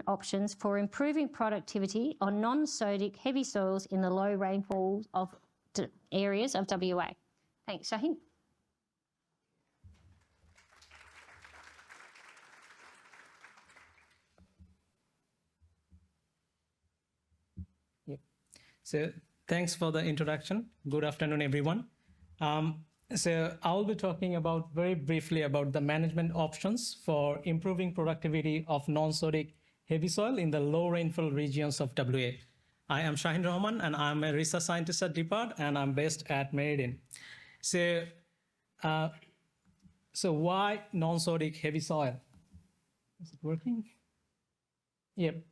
options for improving productivity on non-sodic heavy soils in the low rainfall of areas of WA. Thanks, Shahin. So thanks for the introduction. Good afternoon, everyone. So I'll be talking about very briefly about the management options for improving productivity of non-sodic heavy soil in the low rainfall regions of WA. I am Shahin Rahman, and I'm a research scientist at DPARD, and I'm based at Meridian. So why non-sodic heavy soil? Is it working? Yep.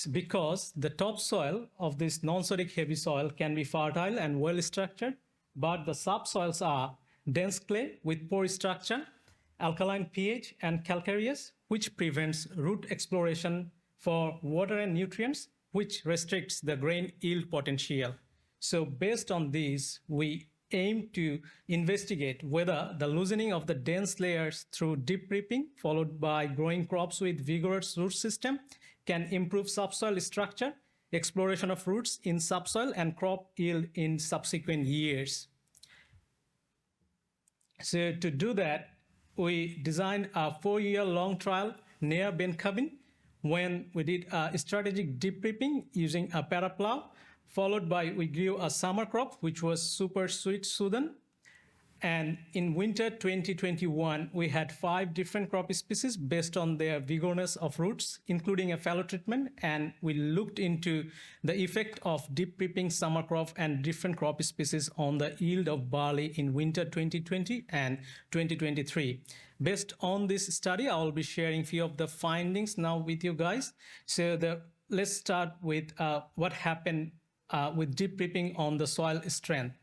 Because the topsoil of this non-sodic heavy soil can be fertile and well structured, but the subsoils are dense clay with poor structure, alkaline pH, and calcareous, which prevents root exploration for water and nutrients, which restricts the grain yield potential. So based on these, we aim to investigate whether the loosening of the dense layers through deep reaping, followed by growing crops with vigorous root system, can improve subsoil structure, exploration of roots in subsoil, and crop yield in subsequent years. So to do that, we designed a 4-year-long trial near Bencabin when we did a strategic deep reaping using a paraplow, followed by we grew a summer crop, which was super sweet Sudan. And in winter 2021, we had 5 different crop species based on their vigorous of roots, including a fallow treatment. And we looked into the effect of deep reaping summer crop and different crop species on the yield of barley in winter 2020 and 2023. Based on this study, I will be sharing a few of the findings now with you guys. So let's start with what happened with deep reaping on the soil strength.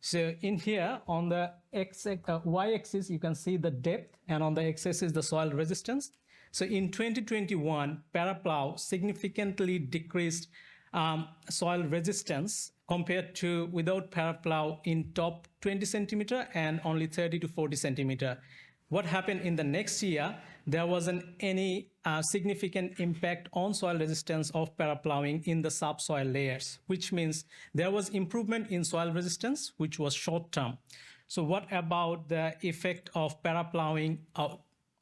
So in here, on the y-axis, you can see the depth, and on the x-axis, the soil resistance. So in 2021, paraplow significantly decreased soil resistance compared to without paraplow in top 20 centimeter and only 30 to 40 centimeter. What happened in the next year, there wasn't any significant impact on soil resistance of paraplowing in the subsoil layers, which means there was improvement in soil resistance, which was short term. So what about the effect of paraplowing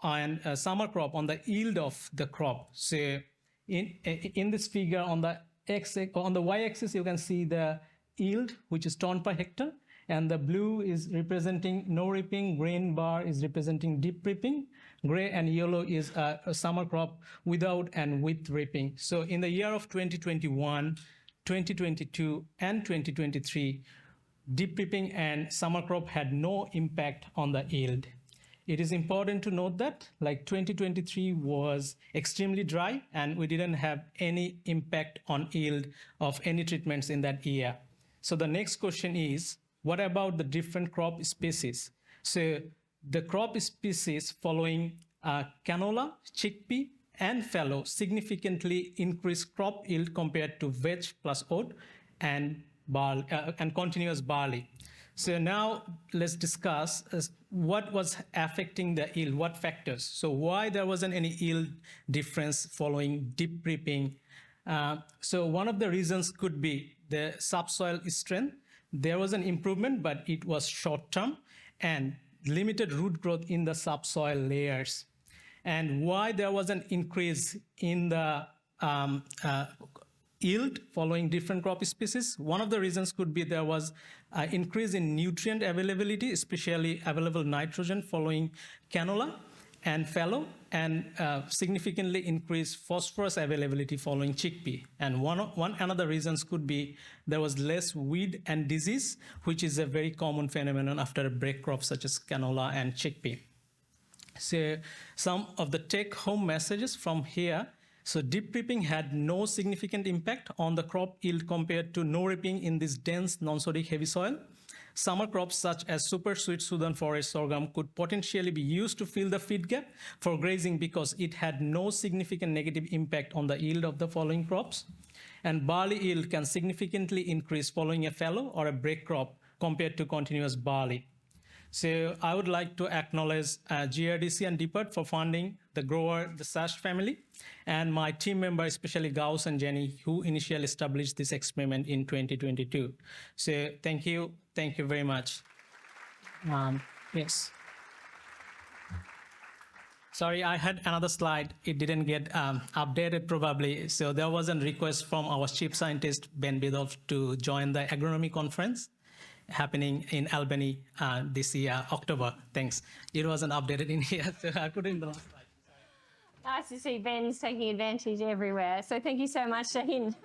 and summer crop on the yield of the crop? So in this figure on the y-axis, you can see the yield, which is ton per hectare. And the blue is representing no reaping, green bar is representing deep reaping, gray and yellow is a summer crop without and with reaping. So in the year of 2021, 2022, and 2023, deep reaping and summer crop had no impact on the yield. It is important to note that like 2023 was extremely dry and we didn't have any impact on yield of any treatments in that year. So the next question is, what about the different crop species? So the crop species following canola, chickpea, and fallow significantly increased crop yield compared to vetch plus oat and continuous barley. So now let's discuss what was affecting the yield, what factors. So why there wasn't any yield difference following deep reaping? So one of the reasons could be the subsoil strength. There was an improvement, but it was short-term and limited root growth in the subsoil layers. And why there was an increase in the yield following different crop species? One of the reasons could be there was an increase in nutrient availability, especially available nitrogen following canola and fallow, and significantly increased phosphorus availability following chickpea. And one another reasons could be there was less weed and disease, which is a very common phenomenon after a break crop such as canola and chickpea. So some of the take-home messages from here. So deep reaping had no significant impact on the crop yield compared to no reaping in this dense non-sodic heavy soil. Summer crops such as super sweet Sudan forage sorghum could potentially be used to fill the feed gap for grazing because it had no significant negative impact on the yield of the following crops. And barley yield can significantly increase following a fallow or a break crop compared to continuous barley. So I would like to acknowledge GRDC and DPERT for funding the grower, the Sash family, and my team member, especially Gauss and Jenny, who initially established this experiment in 2022. So thank you very much. Yes. Sorry, I had another slide. It didn't get updated probably. So there was a request from our chief scientist, Ben Bidoff, to join the agronomy conference happening in Albany this year, October. Thanks. It wasn't updated in here, so I put it in the last slide. Nice to see Ben's taking advantage everywhere. So thank you so much, Shahin.